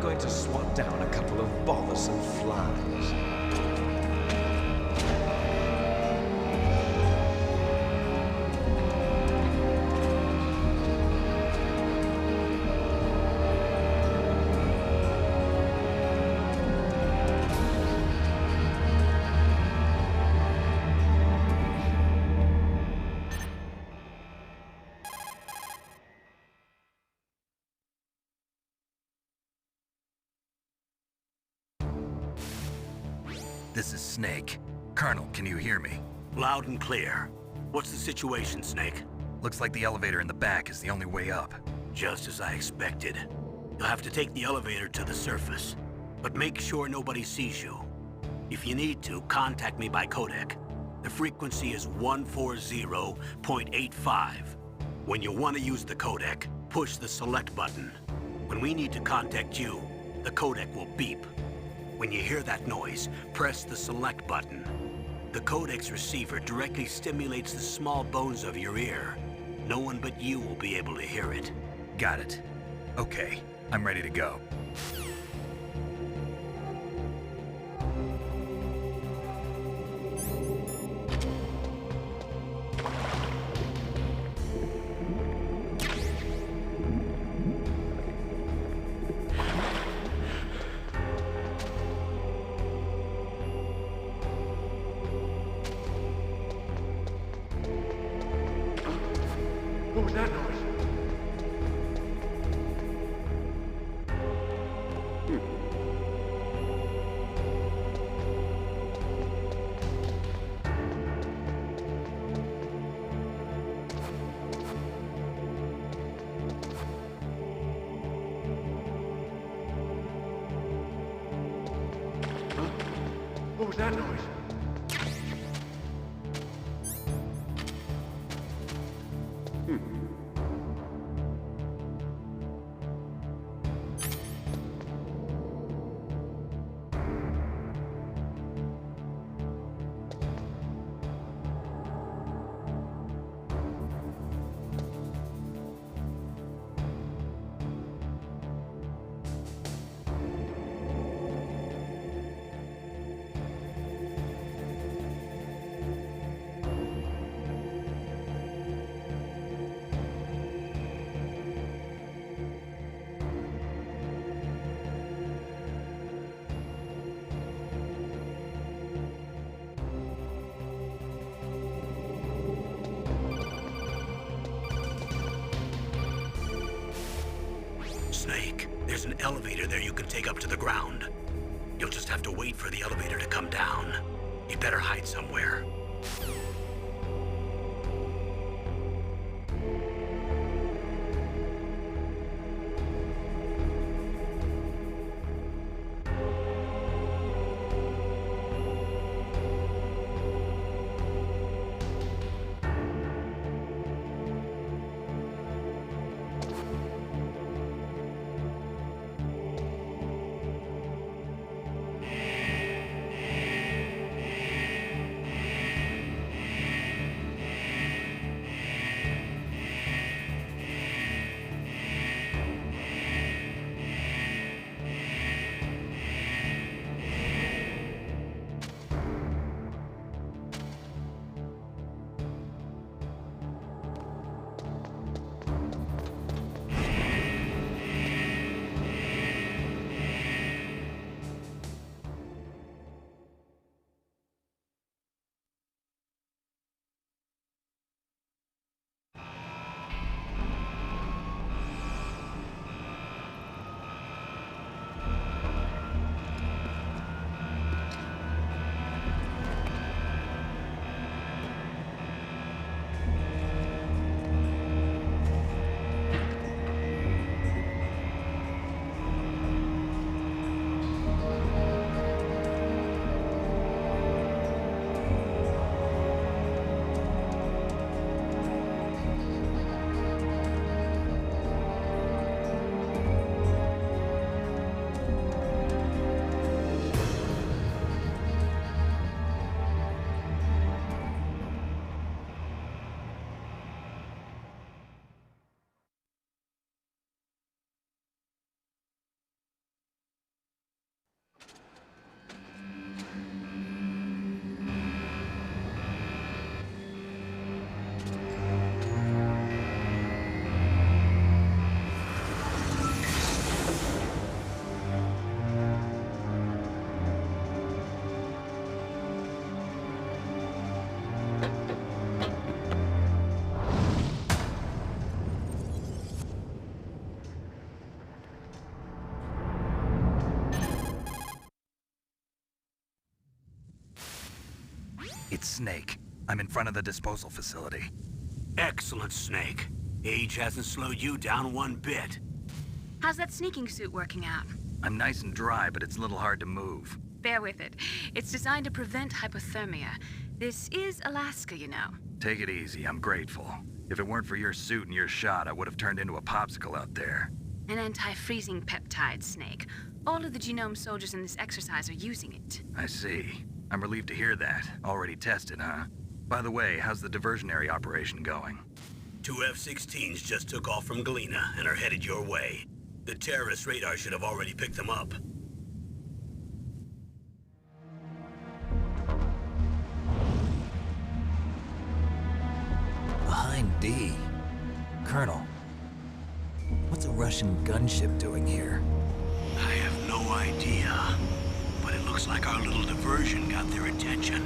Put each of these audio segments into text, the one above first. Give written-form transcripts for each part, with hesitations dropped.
going to swat down a couple of bothersome flies. This is Snake. Colonel, can you hear me? Loud and clear. What's the situation, Snake? Looks like the elevator in the back is the only way up. Just as I expected. You'll have to take the elevator to the surface, but make sure nobody sees you. If you need to, contact me by codec. The frequency is 140.85. When you want to use the codec, push the select button. When we need to contact you, the codec will beep. When you hear that noise, press the select button. The codec's receiver directly stimulates the small bones of your ear. No one but you will be able to hear it. Got it. Okay, I'm ready to go. What was that noise? What was that noise? Snake, there's an elevator there you can take up to the ground. You'll just have to wait for the elevator to come down. You'd better hide somewhere. It's Snake. I'm in front of the disposal facility. Excellent, Snake. Age hasn't slowed you down one bit. How's that sneaking suit working out? I'm nice and dry, but it's a little hard to move. Bear with it. It's designed to prevent hypothermia. This is Alaska, you know. Take it easy, I'm grateful. If it weren't for your suit and your shot, I would have turned into a popsicle out there. An anti-freezing peptide, Snake. All of the genome soldiers in this exercise are using it. I see. I'm relieved to hear that. Already tested, huh? By the way, how's the diversionary operation going? 2 F-16s just took off from Galena and are headed your way. The terrorist radar should have already picked them up. Behind D. Colonel, what's a Russian gunship doing here? I have no idea, but it looks like our little diversion got their attention.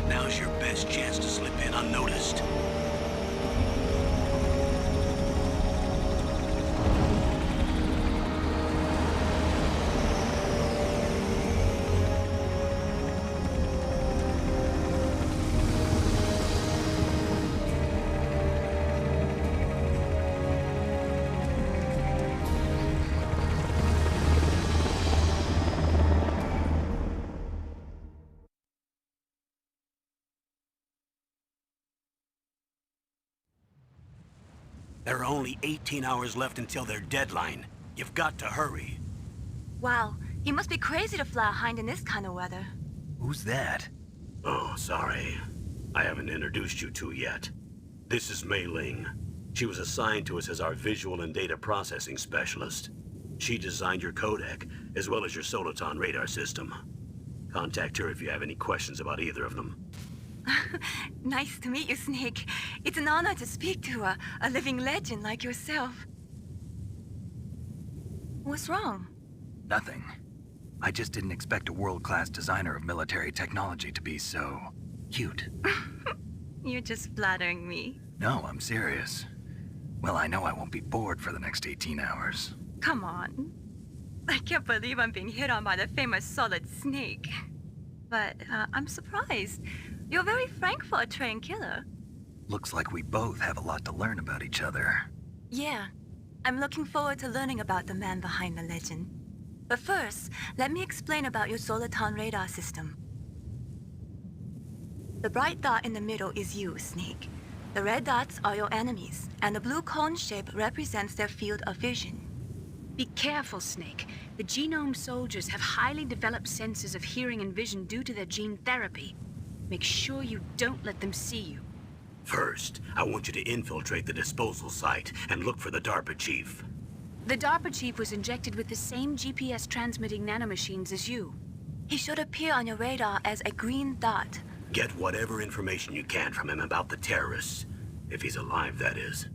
Now's your best chance to slip in unnoticed. There are only 18 hours left until their deadline. You've got to hurry. Wow, you must be crazy to fly a hind in this kind of weather. Who's that? Oh, sorry. I haven't introduced you to yet. This is Mei Ling. She was assigned to us as our visual and data processing specialist. She designed your codec, as well as your Soliton radar system. Contact her if you have any questions about either of them. Nice to meet you, Snake. It's an honor to speak to a living legend like yourself. What's wrong? Nothing. I just didn't expect a world-class designer of military technology to be so cute. You're just flattering me. No, I'm serious. Well, I know I won't be bored for the next 18 hours. Come on. I can't believe I'm being hit on by the famous Solid Snake. But I'm surprised. You're very frank for a trained killer. Looks like we both have a lot to learn about each other. Yeah. I'm looking forward to learning about the man behind the legend. But first, let me explain about your Soliton radar system. The bright dot in the middle is you, Snake. The red dots are your enemies, and the blue cone shape represents their field of vision. Be careful, Snake. The genome soldiers have highly developed senses of hearing and vision due to their gene therapy. Make sure you don't let them see you. First, I want you to infiltrate the disposal site and look for the DARPA chief. The DARPA chief was injected with the same GPS transmitting nanomachines as you. He should appear on your radar as a green dot. Get whatever information you can from him about the terrorists. If he's alive, that is.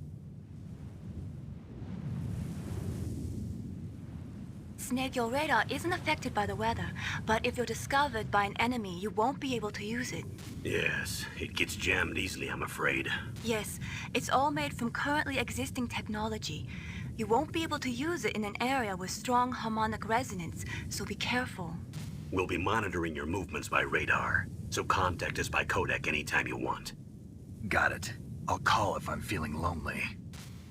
Snake, your radar isn't affected by the weather, but if you're discovered by an enemy, you won't be able to use it. Yes, it gets jammed easily, I'm afraid. Yes, it's all made from currently existing technology. You won't be able to use it in an area with strong harmonic resonance, so be careful. We'll be monitoring your movements by radar, so contact us by codec anytime you want. Got it. I'll call if I'm feeling lonely.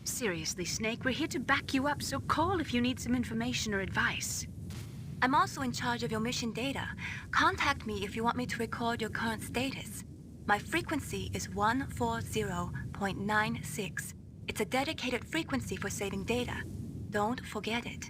Seriously, Snake, we're here to back you up, so call if you need some information or advice. I'm also in charge of your mission data. Contact me if you want me to record your current status. My frequency is 140.96. It's a dedicated frequency for saving data. Don't forget it.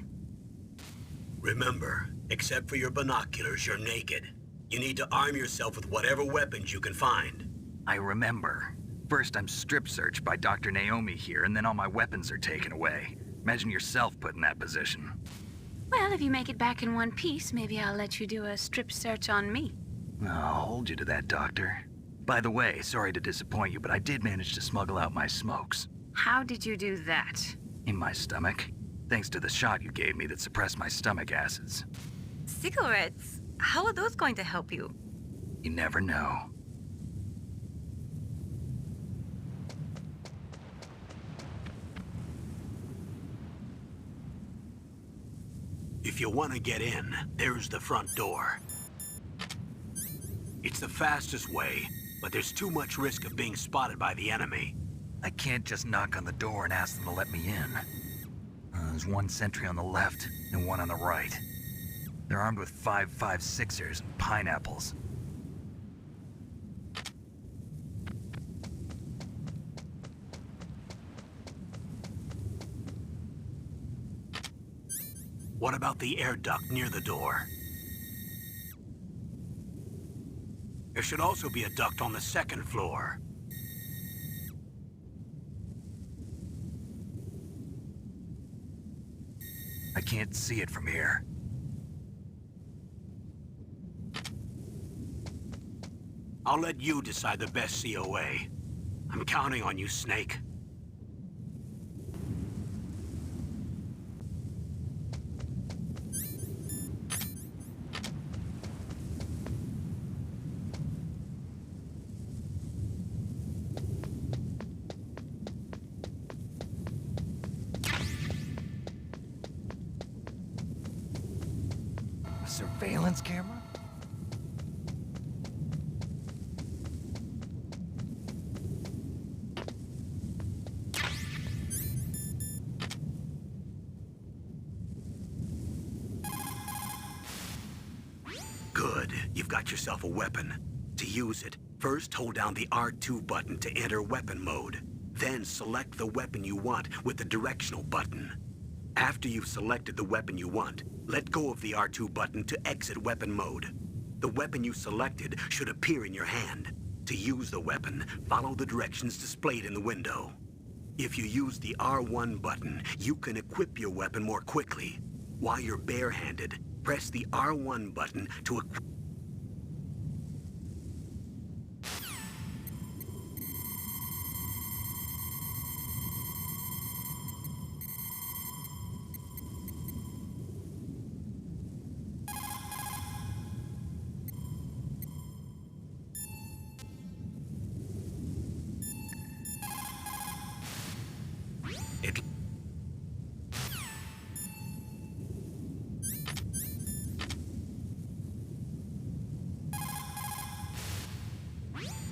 Remember, except for your binoculars, you're naked. You need to arm yourself with whatever weapons you can find. I remember. First, I'm strip searched by Dr. Naomi here, and then all my weapons are taken away. Imagine yourself put in that position. Well, if you make it back in one piece, maybe I'll let you do a strip search on me. I'll hold you to that, Doctor. By the way, sorry to disappoint you, but I did manage to smuggle out my smokes. How did you do that? In my stomach. Thanks to the shot you gave me that suppressed my stomach acids. Cigarettes? How are those going to help you? You never know. If you want to get in, there's the front door. It's the fastest way, but there's too much risk of being spotted by the enemy. I can't just knock on the door and ask them to let me in. There's one sentry on the left and one on the right. They're armed with 5.56ers and pineapples. What about the air duct near the door? There should also be a duct on the second floor. I can't see it from here. I'll let you decide the best COA. I'm counting on you, Snake. A surveillance camera? Good. You've got yourself a weapon. To use it, first hold down the R2 button to enter weapon mode. Then select the weapon you want with the directional button. After you've selected the weapon you want, let go of the R2 button to exit weapon mode. The weapon you selected should appear in your hand. To use the weapon, follow the directions displayed in the window. If you use the R1 button, you can equip your weapon more quickly. While you're barehanded, press the R1 button to equip.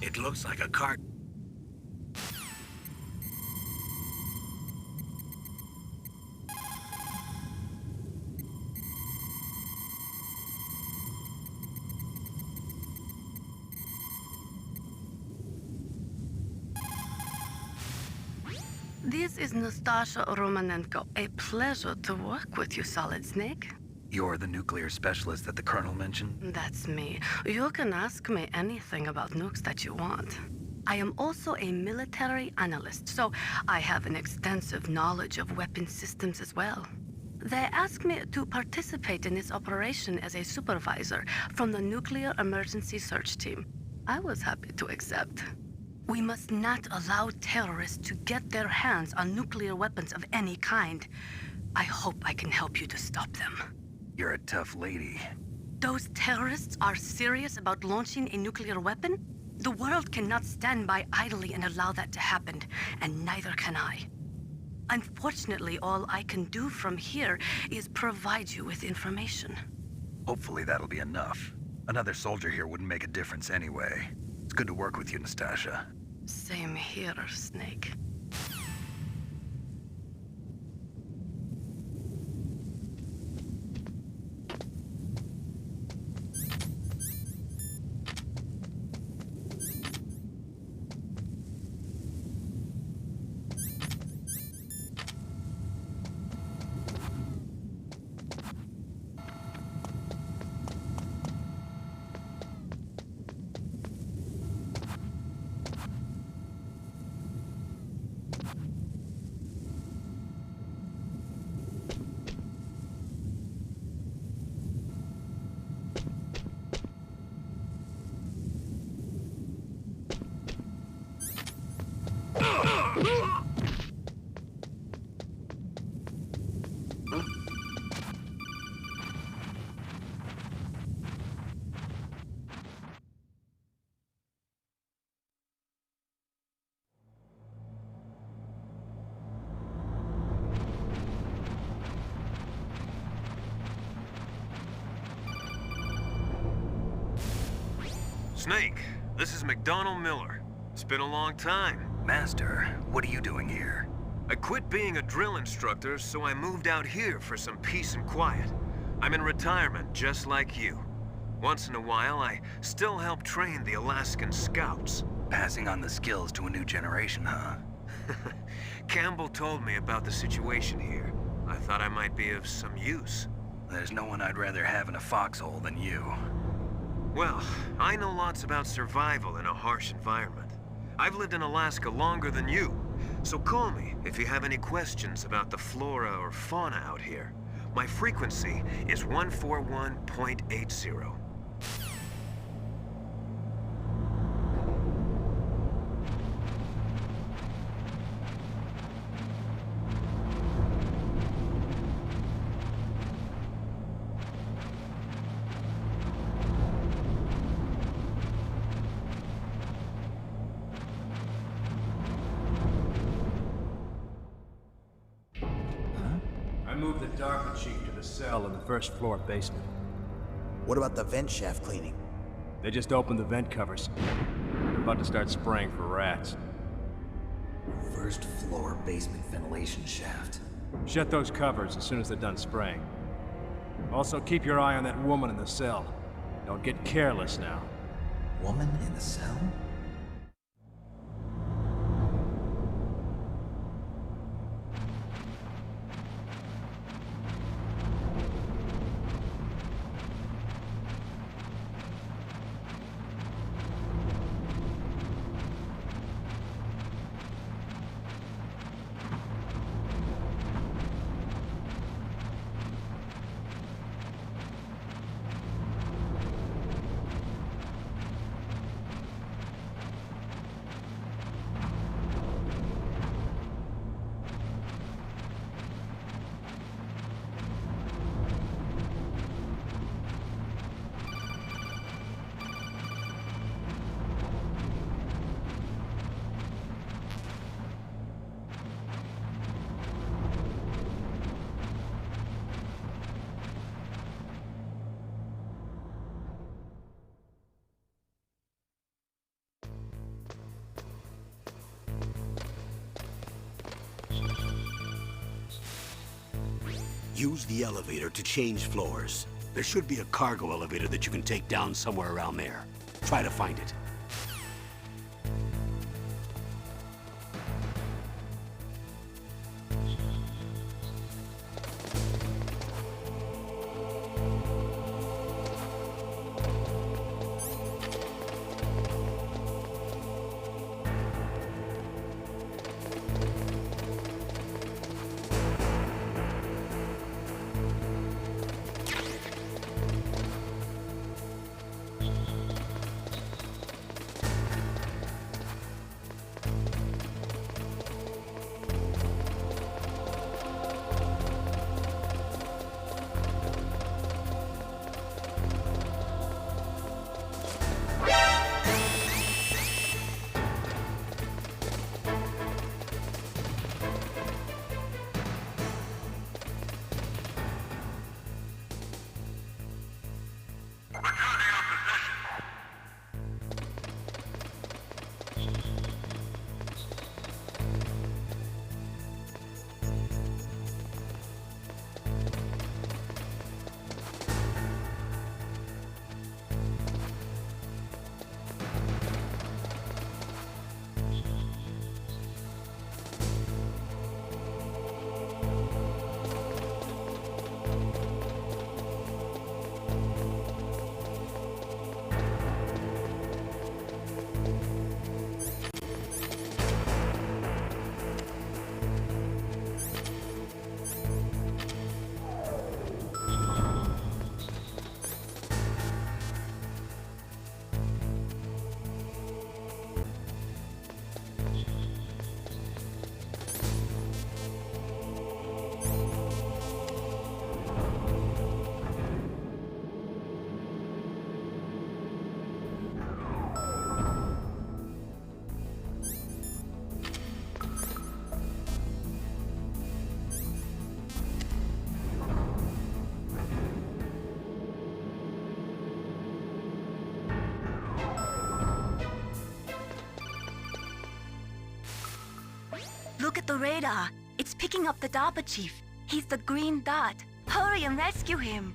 It looks like a cart. This is Nastasha Romanenko. A pleasure to work with you, Solid Snake. You're the nuclear specialist that the Colonel mentioned? That's me. You can ask me anything about nukes that you want. I am also a military analyst, so I have an extensive knowledge of weapon systems as well. They asked me to participate in this operation as a supervisor from the Nuclear Emergency Search Team. I was happy to accept. We must not allow terrorists to get their hands on nuclear weapons of any kind. I hope I can help you to stop them. You're a tough lady. Those terrorists are serious about launching a nuclear weapon? The world cannot stand by idly and allow that to happen, and neither can I. Unfortunately, all I can do from here is provide you with information. Hopefully that'll be enough. Another soldier here wouldn't make a difference anyway. It's good to work with you, Nastasha. Same here, Snake. Snake, This is McDonald Miller. It's been a long time. Master, what are you doing here? I quit being a drill instructor, so I moved out here for some peace and quiet. I'm in retirement, just like you. Once in a while, I still help train the Alaskan Scouts. Passing on the skills to a new generation, huh? Campbell told me about the situation here. I thought I might be of some use. There's no one I'd rather have in a foxhole than you. Well, I know lots about survival in a harsh environment. I've lived in Alaska longer than you, so call me if you have any questions about the flora or fauna out here. My frequency is 141.80. I moved the darp cheif to the cell in the first floor basement. What about the vent shaft cleaning? They just opened the vent covers. They're about to start spraying for rats. First floor basement ventilation shaft. Shut those covers as soon as they're done spraying. Also, keep your eye on that woman in the cell. Don't get careless now. Woman in the cell? Use the elevator to change floors. There should be a cargo elevator that you can take down somewhere around there. Try to find it. Look at the radar. It's picking up the darpa chief. He's the green dot. Hurry and rescue him.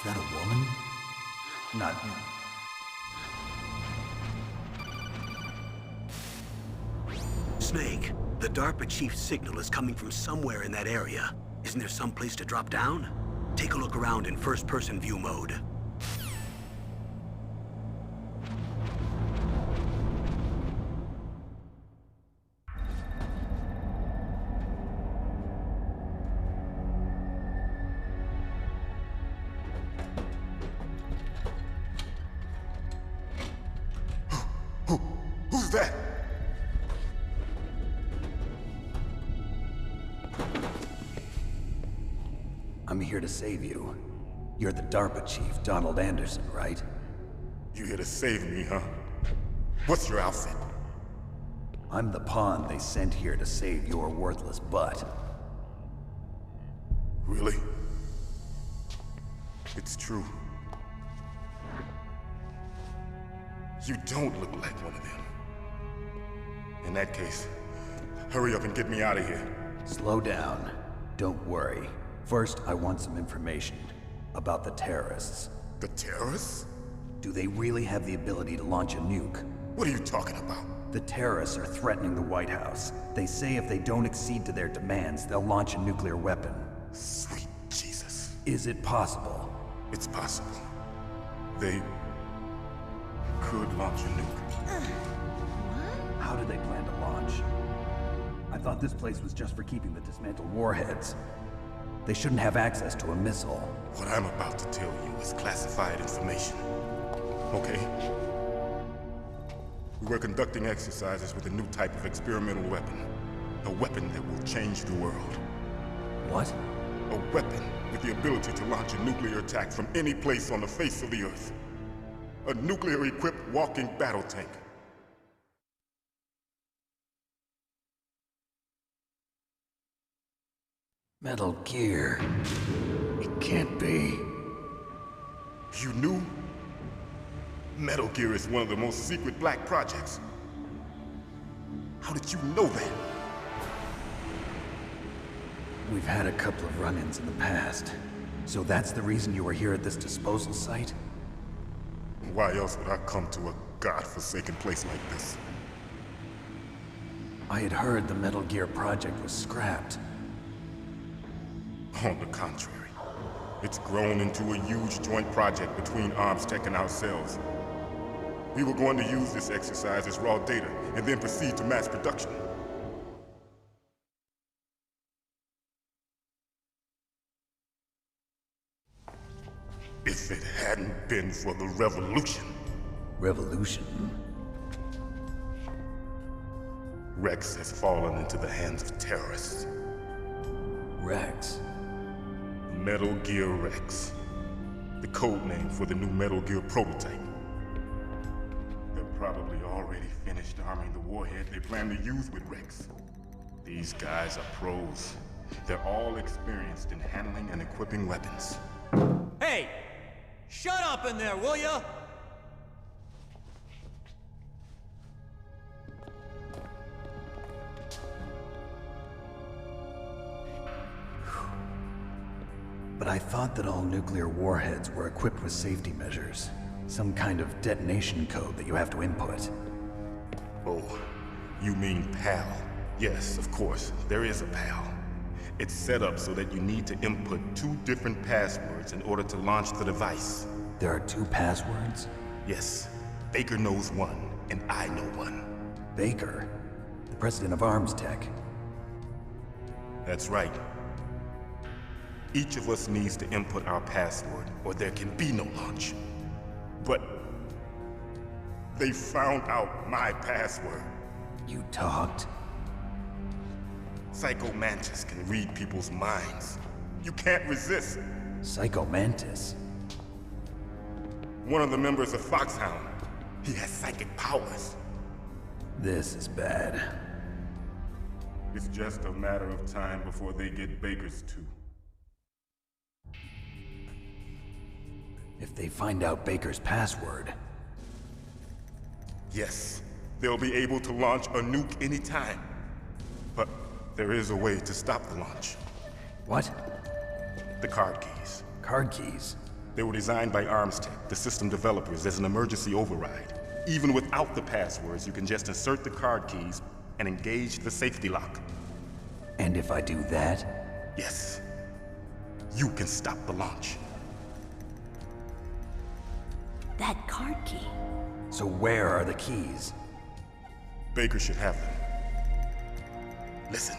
Is that a woman? Not him. Snake, the DARPA chief's signal is coming from somewhere in that area. Isn't there some place to drop down? Take a look around in first-person view mode. Who's that? I'm here to save you. You're the DARPA chief, Donald Anderson, right? You here to save me, huh? What's your outfit? I'm the pawn they sent here to save your worthless butt. Really? It's true. You don't look like one of them. In that case, hurry up and get me out of here. Slow down. Don't worry. First, I want some information about the terrorists. The terrorists? Do they really have the ability to launch a nuke? What are you talking about? The terrorists are threatening the White House. They say if they don't accede to their demands, they'll launch a nuclear weapon. Sweet Jesus. Is it possible? It's possible. They could launch a nuke. How do they plan to launch? I thought this place was just for keeping the dismantled warheads. They shouldn't have access to a missile. What I'm about to tell you is classified information. Okay? We were conducting exercises with a new type of experimental weapon. A weapon that will change the world. What? A weapon with the ability to launch a nuclear attack from any place on the face of the Earth. A nuclear-equipped walking battle tank. Metal Gear. It can't be. You knew? Metal Gear is one of the most secret black projects. How did you know that? We've had a couple of run-ins in the past. So that's the reason you were here at this disposal site? Why else would I come to a godforsaken place like this? I had heard the Metal Gear project was scrapped. On the contrary, it's grown into a huge joint project between Arms Tech and ourselves. We were going to use this exercise as raw data and then proceed to mass production. If it hadn't been for the revolution. Revolution? Rex has fallen into the hands of terrorists. Rex? Metal Gear Rex. The code name for the new Metal Gear prototype. They're probably already finished arming the warhead they plan to use with Rex. These guys are pros. They're all experienced in handling and equipping weapons. Hey! Shut up in there, will ya? But I thought that all nuclear warheads were equipped with safety measures. Some kind of detonation code that you have to input. Oh, you mean PAL? Yes, of course, there is a PAL. It's set up so that you need to input 2 different passwords in order to launch the device. There are 2 passwords? Yes. Baker knows one, and I know one. Baker? president of Arms Tech. That's right. Each of us needs to input our password, or there can be no launch. But they found out my password. You talked? Psycho Mantis can read people's minds. You can't resist. Psycho Mantis? One of the members of Foxhound. He has psychic powers. This is bad. It's just a matter of time before they get Baker's too. If they find out Baker's password... Yes, they'll be able to launch a nuke anytime. But there is a way to stop the launch. What? The card keys. Card keys? They were designed by Arms Tech, the system developers, as an emergency override. Even without the passwords, you can just insert the card keys and engage the safety lock. And if I do that? Yes. You can stop the launch. That card key. So where are the keys? Baker should have them. Listen,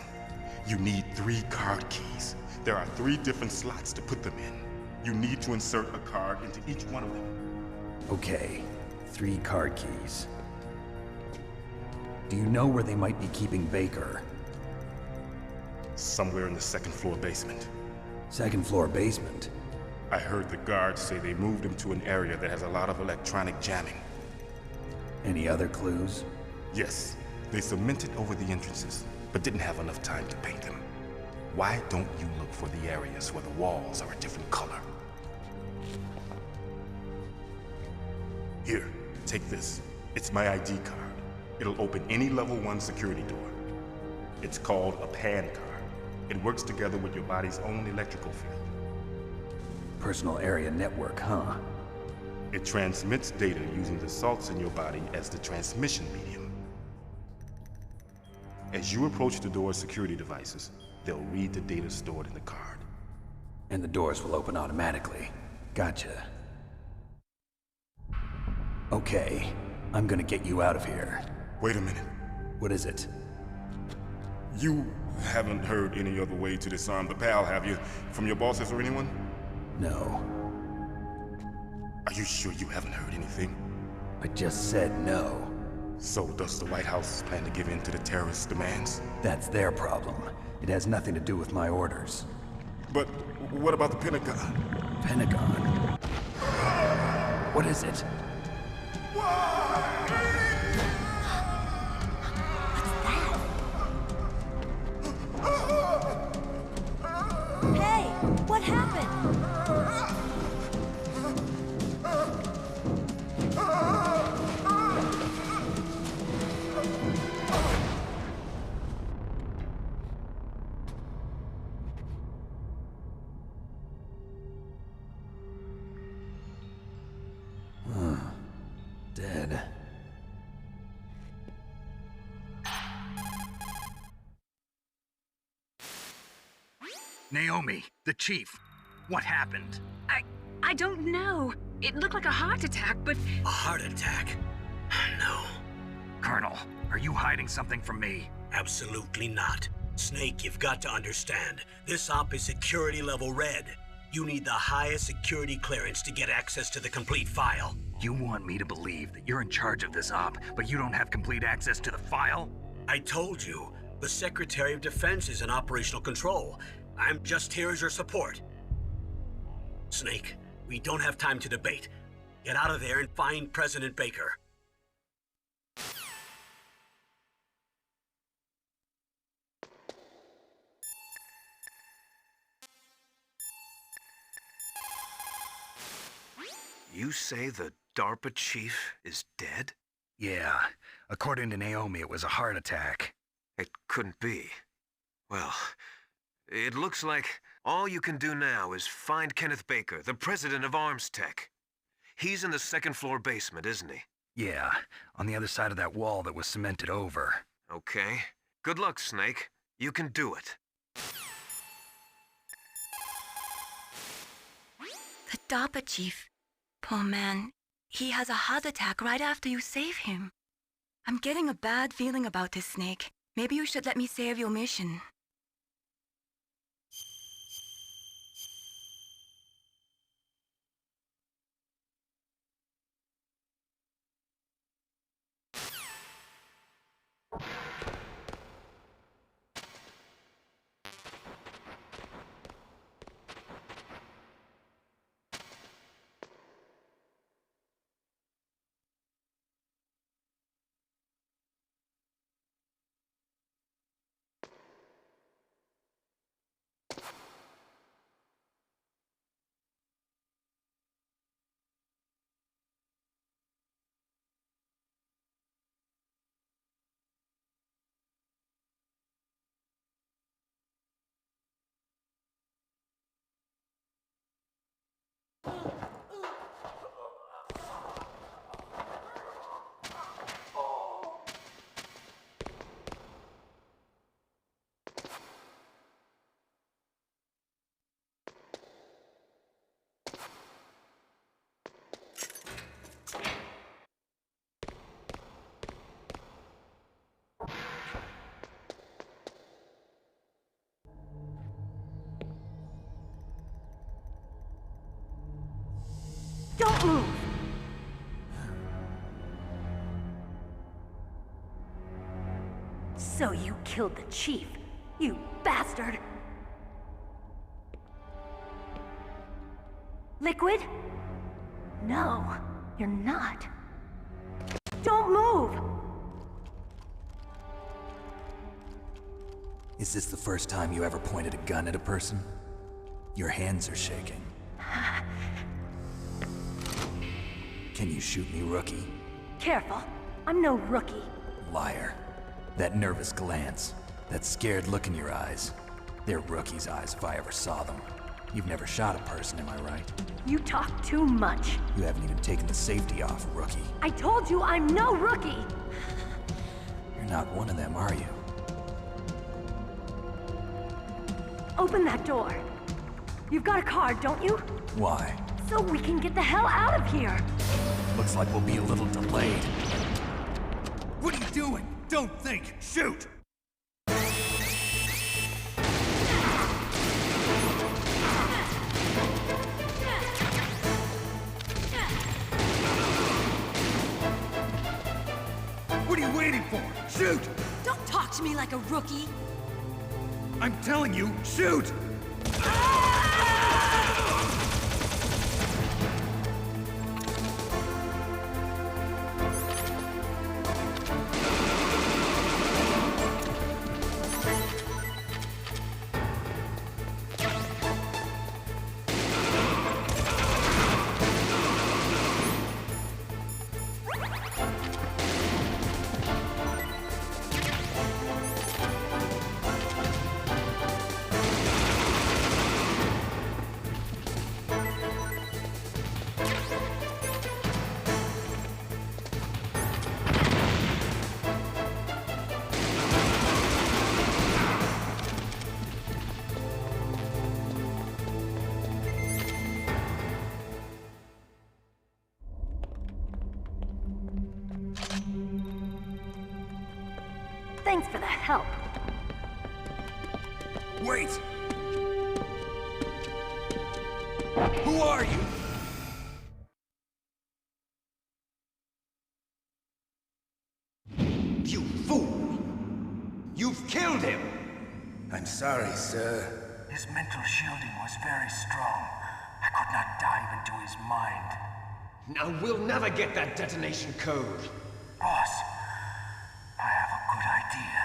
you need 3 card keys. There are 3 different slots to put them in. You need to insert a card into each one of them. Okay, 3 card keys. Do you know where they might be keeping Baker? Somewhere in the 2nd floor basement. 2nd floor basement? I heard the guards say they moved him to an area that has a lot of electronic jamming. Any other clues? Yes. They cemented over the entrances, but didn't have enough time to paint them. Why don't you look for the areas where the walls are a different color? Here, take this. It's my ID card. It'll open any level 1 security door. It's called a PAN card. It works together with your body's own electrical field. Personal area network, huh? It transmits data using the salts in your body as the transmission medium. As you approach the door's security devices, they'll read the data stored in the card. And the doors will open automatically. Gotcha. Okay, I'm gonna get you out of here. Wait a minute. What is it? You haven't heard any other way to disarm the PAL, have you? From your bosses or anyone? No. Are you sure you haven't heard anything? I just said no. So does the White House plan to give in to the terrorists' demands? That's their problem. It has nothing to do with my orders. But what about the Pentagon? Pentagon? What is it? Hey, what happened? Dead. Naomi, the chief. What happened? I don't know. It looked like a heart attack, but... A heart attack? No. Colonel, are you hiding something from me? Absolutely not. Snake, you've got to understand. This op is security level red. You need the highest security clearance to get access to the complete file. You want me to believe that you're in charge of this op, but you don't have complete access to the file? I told you, the Secretary of Defense is in operational control. I'm just here as your support. Snake, we don't have time to debate. Get out of there and find President Baker. You say the DARPA chief is dead? Yeah. According to Naomi, it was a heart attack. It couldn't be. Well, it looks like all you can do now is find Kenneth Baker, the president of Arms Tech. He's in the 2nd floor basement, isn't he? Yeah, on the other side of that wall that was cemented over. Okay. Good luck, Snake. You can do it. The DARPA chief. Poor man. He has a heart attack right after you save him. I'm getting a bad feeling about this, Snake. Maybe you should let me save your mission. Don't move! So you killed the chief, you bastard! Liquid? No, you're not. Don't move! Is this the first time you ever pointed a gun at a person? Your hands are shaking. Can you shoot me, rookie? Careful, I'm no rookie. Liar. That nervous glance, that scared look in your eyes. They're rookie's eyes if I ever saw them. You've never shot a person, am I right? You talk too much. You haven't even taken the safety off, rookie. I told you I'm no rookie! You're not one of them, are you? Open that door. You've got a card, don't you? Why? So we can get the hell out of here! Looks like we'll be a little delayed. What are you doing? Don't think! Shoot! What are you waiting for? Shoot! Don't talk to me like a rookie! I'm telling you, shoot! Thanks for the help. Wait! Who are you? You fool! You've killed him! I'm sorry, sir. His mental shielding was very strong. I could not dive into his mind. Now we'll never get that detonation code. Boss, I have a good idea.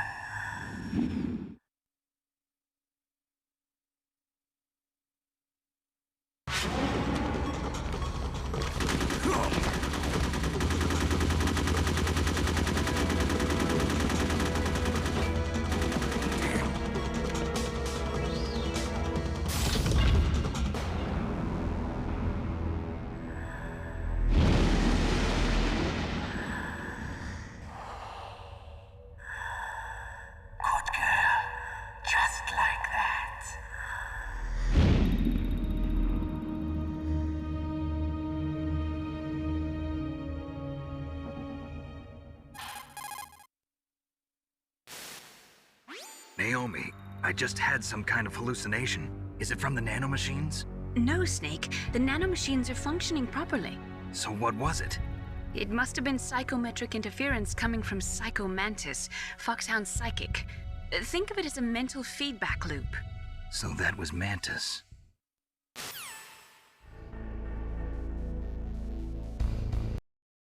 Naomi, I just had some kind of hallucination. Is it from the nanomachines? No, Snake. The nanomachines are functioning properly. So what was it? It must have been psychometric interference coming from Psycho Mantis, Foxhound's psychic. Think of it as a mental feedback loop. So that was Mantis.